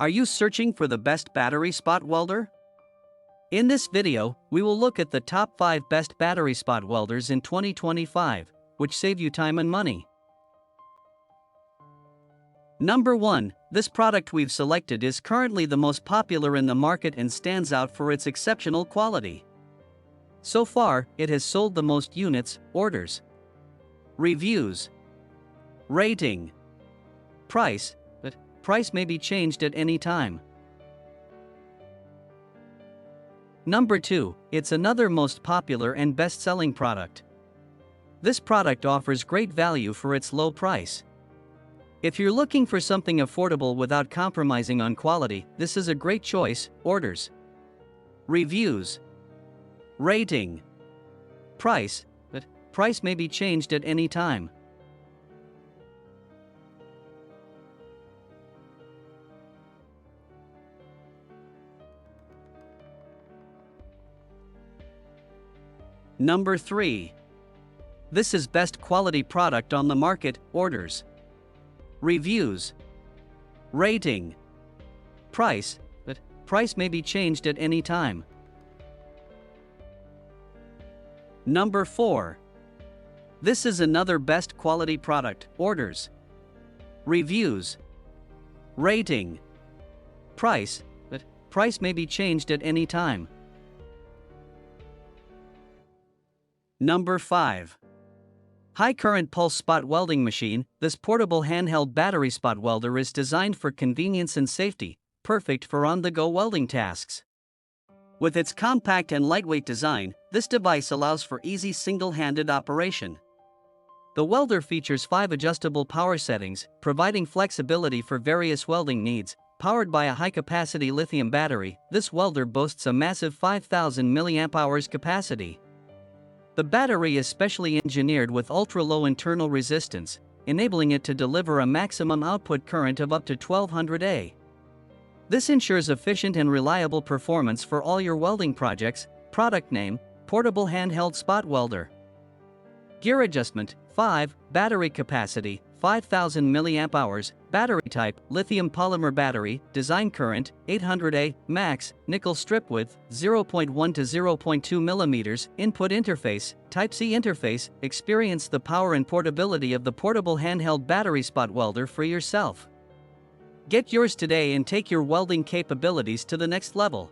Are you searching for the best battery spot welder? In this video, we will look at the top 5 best battery spot welders in 2025, which save you time and money. Number 1. This product we've selected is currently the most popular in the market and stands out for its exceptional quality. So far, it has sold the most units, orders, reviews, rating, price, but price may be changed at any time. Number 2, it's another most popular and best-selling product. This product offers great value for its low price. If you're looking for something affordable without compromising on quality, this is a great choice. Orders, reviews, rating, price, but price may be changed at any time. Number 3. This is best quality product on the market. Orders, reviews, rating, price, but price may be changed at any time. Number 4. This is another best quality product. Orders, reviews, rating, price, but price may be changed at any time. Number 5. High current pulse spot welding machine. This portable handheld battery spot welder is designed for convenience and safety, perfect for on-the-go welding tasks. With its compact and lightweight design, this device allows for easy single-handed operation. The welder features 5 adjustable power settings, providing flexibility for various welding needs. Powered by a high-capacity lithium battery, this welder boasts a massive 5,000 mAh capacity. The battery is specially engineered with ultra-low internal resistance, enabling it to deliver a maximum output current of up to 1200 A. This ensures efficient and reliable performance for all your welding projects. Product name: Portable Handheld Spot Welder. Gear adjustment: 5. Battery capacity: 5,000 mAh. Battery type: lithium polymer battery. Design current: 800 A. Max: nickel strip width 0.1 to 0.2 mm. Input interface: Type-C interface. Experience the power and portability of the portable handheld battery spot welder for yourself. Get yours today and take your welding capabilities to the next level.